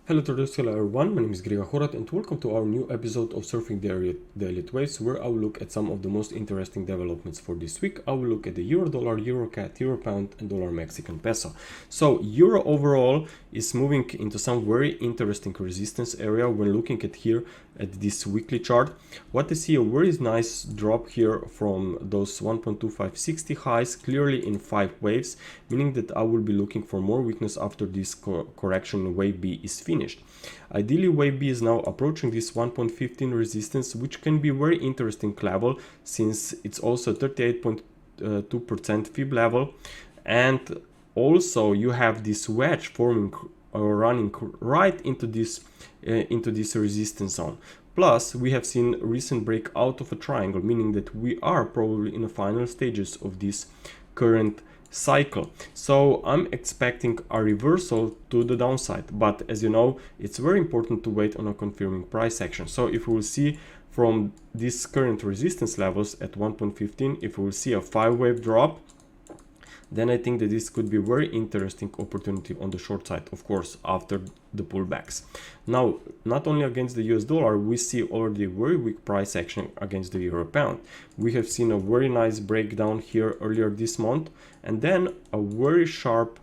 Hello everyone, my name is Gregor and welcome to our new episode of Surfing the Elliott Waves, where I will look at some of the most interesting developments for this week. I will look at the Euro Dollar, EURCAD, Euro Pound and Dollar Mexican Peso. So Euro overall is moving into some very interesting resistance area when looking at here at this weekly chart. What I see a very nice drop here from those 1.2560 highs, clearly in 5 waves, meaning that I will be looking for more weakness after this correction in wave B is finished. Ideally, wave B is now approaching this 1.15 resistance, which can be very interesting level since it's also 38.2% fib level, and also you have this wedge forming or running right into this resistance zone. Plus, we have seen recent break out of a triangle, meaning that we are probably in the final stages of this current cycle. So I'm expecting a reversal to the downside, but as you know, it's very important to wait on a confirming price action. So if we will see from these current resistance levels at 1.15, if we will see a 5-wave drop, then I think that this could be a very interesting opportunity on the short side, of course, after the pullbacks. Now, not only against the US dollar, we see already very weak price action against the Euro Pound. We have seen a very nice breakdown here earlier this month, and then a very sharp,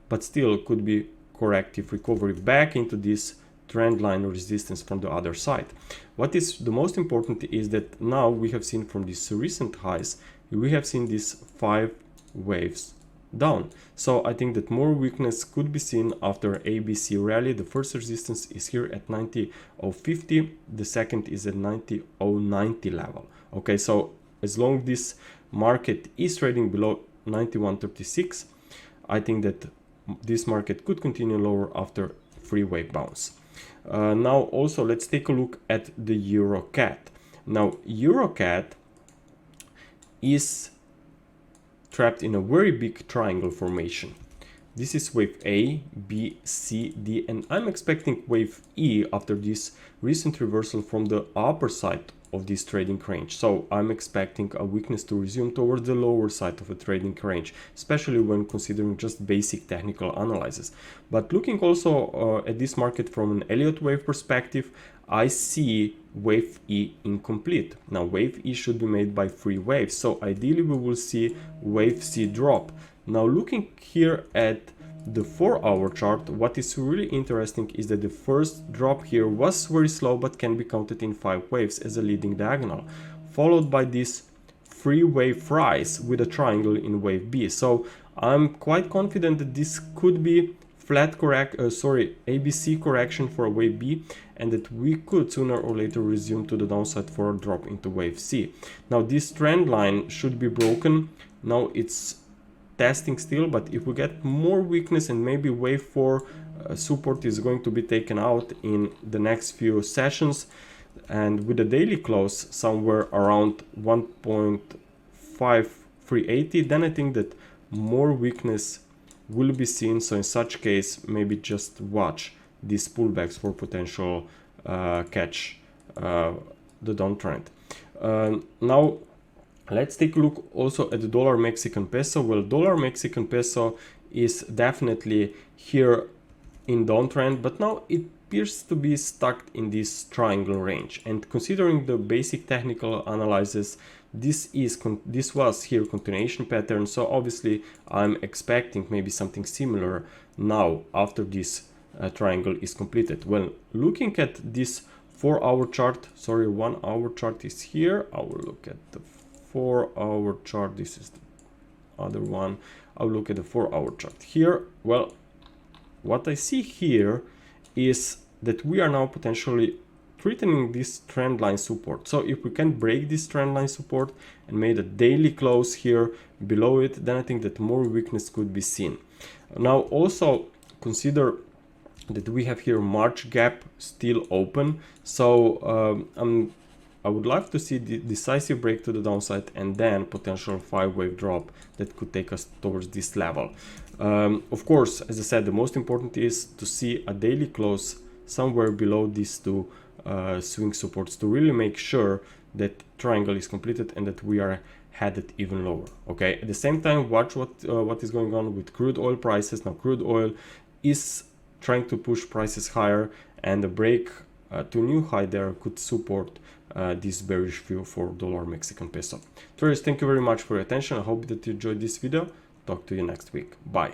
but still could be corrective recovery back into this trend line resistance from the other side. What is the most important is that now we have seen from these recent highs, we have seen these 5 waves down. So I think that more weakness could be seen after ABC rally. The first resistance is here at 90.050, the second is at 90.090 level. Okay, so as long as this market is trading below 91.36, I think that this market could continue lower after 3-wave bounce. Now also let's take a look at the EURCAD. Now EURCAD is trapped in a very big triangle formation. This is wave A, B, C, D, and I'm expecting wave E after this recent reversal from the upper side of this trading range. So I'm expecting a weakness to resume towards the lower side of a trading range, especially when considering just basic technical analysis. But looking also at this market from an Elliott wave perspective, I see wave E incomplete. Now wave E should be made by 3 waves, so ideally we will see wave C drop. Now looking here at the 4-hour chart, what is really interesting is that the first drop here was very slow but can be counted in 5 waves as a leading diagonal, followed by this 3-wave rise with a triangle in wave B. So I'm quite confident that this could be ABC correction for wave B, and that we could sooner or later resume to the downside for a drop into wave C. Now this trend line should be broken. Now it's testing still, but if we get more weakness and maybe wave 4 support is going to be taken out in the next few sessions, and with a daily close somewhere around 1.5380, then I think that more weakness will be seen. So in such case, maybe just watch these pullbacks for potential catch the downtrend. Now let's take a look also at the dollar Mexican peso. Well, dollar Mexican peso is definitely here in downtrend, but now it appears to be stuck in this triangle range. And considering the basic technical analysis, this was here continuation pattern. So obviously I'm expecting maybe something similar now after this triangle is completed. Well, looking at this 4-hour chart, sorry, 1-hour chart is here. I will look at the 4-hour chart. This is the other one. I'll look at the 4-hour chart here. Well, what I see here is that we are now potentially threatening this trend line support. So if we can break this trend line support and made a daily close here below it, then I think that more weakness could be seen. Now also consider that we have here March gap still open. So I would like to see the decisive break to the downside and then potential 5-wave drop that could take us towards this level. Of course, as I said, the most important is to see a daily close somewhere below these 2 swing supports to really make sure that triangle is completed and that we are headed even lower. Okay, at the same time, watch what is going on with crude oil prices. Now crude oil is trying to push prices higher, and a break to new high there could support this bearish view for dollar Mexican peso. Traders, thank you very much for your attention. I hope that you enjoyed this video. Talk to you next week. Bye.